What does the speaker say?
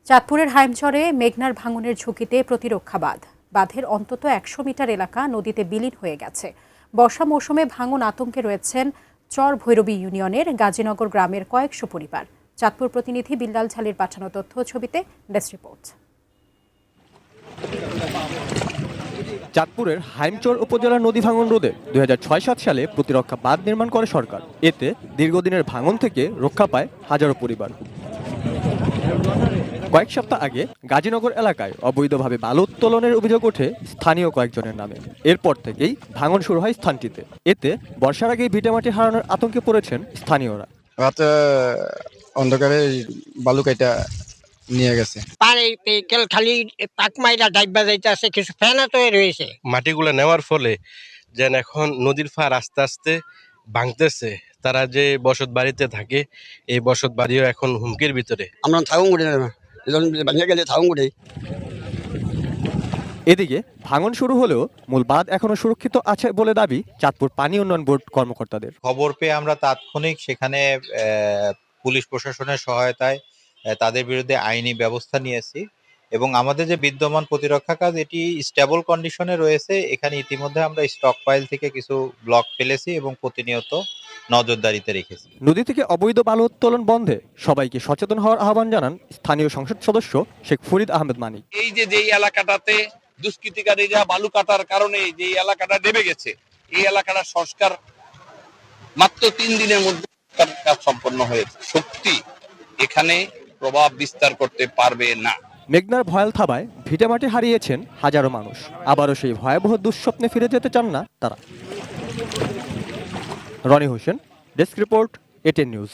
চাঁদপুরের হাইমচরে মেঘনার ভাঙনের ঝুঁকিতে প্রতিরক্ষা বাঁধ। বাঁধের অন্তত ১০০ মিটার এলাকা নদীতে বিলীন হয়ে গেছে। বর্ষা মৌসুমে ভাঙন আতঙ্কে রয়েছেন চর ভৈরবী ইউনিয়নের গাজীনগর গ্রামের কয়েকশো পরিবার। চাঁদপুর প্রতিনিধি বিল্লাল ঝালির পাঠানো তথ্য ছবিতে ডেস্ক রিপোর্ট। চাঁদপুরের হাইমচর উপজেলার নদী ভাঙন রোধে ২০০৬-৭ সালে প্রতিরক্ষা বাঁধ নির্মাণ করে সরকার। এতে দীর্ঘদিনের ভাঙন থেকে রক্ষা পায় হাজারো পরিবার। কয়েক সপ্তাহ আগে গাজীনগর এলাকায় অবৈধভাবে বালু উত্তোলনের অভিযোগ ওঠে স্থানীয় কয়েকজনের নামে। এরপর থেকেই ভাঙন শুরু হয় স্থানটিতে। এতে বর্ষার আগেই ভিটামাটি হারানোর আতঙ্কে পড়েছেন স্থানীয়রা। রাতে অন্ধকারে বালু কাইটা নিয়ে গেছে। পানি খালি পাক মাইরা ডাইবা যাইতেছে, কিছু ফেনা তো রয়েছে। মাটিগুলো নেওয়ার ফলে যেন এখন নদীর ফার আস্তে আস্তে ভাঙতেছে। তারা যে বসত বাড়িতে থাকে, এই বসত বাড়িও এখন হুমকির ভিতরে। আমরা থাকুন করে না, ভাঙিয়ে গেলে থাকুন করে। এদিকে ভাঙন শুরু হলেও মূল বাঁধ এখনো সুরক্ষিত আছে বলে দাবি চাঁদপুর পানি উন্নয়ন বোর্ড কর্মকর্তাদের। খবর পেয়ে আমরা তাৎক্ষণিক সেখানে পুলিশ প্রশাসনের সহায়তায় তাদের বিরুদ্ধে আইনি ব্যবস্থা নিয়েছি এবং আমাদের যে বিদ্যমান প্রতিরক্ষা কাজ এটি স্টেবল কন্ডিশনে রয়েছে। এখানে ইতিমধ্যে আমরা স্টক পাইল থেকে কিছু ব্লক ফেলেছি এবং প্রতিনিয়ত নজরদারিতে রেখেছি। নদী থেকে অবৈধ বালু উত্তোলন বন্ধে সবাইকে সচেতন হওয়ার আহ্বান জানান স্থানীয় সংসদ সদস্য শেখ ফরিদ আহমেদ মানিক। এই যে এলাকাটাতে দুষ্কৃতিকারীরা বালু কাটার কারণে যে এলাকাটা ডেবে গেছে, এই এলাকাটা সংস্কার মাত্র ৩ দিনের মধ্যে কাজ সম্পন্ন হয়েছে। সত্যি এখানে প্রভাব বিস্তার করতে পারবে না। মেঘনার ভয়াল থাবায় ভিটামাটি হারিয়েছেন হাজারো মানুষ। আবারও সেই ভয়াবহ দুঃস্বপ্নে ফিরে যেতে চান না তারা। Roni Hossain, desk report, ATN news.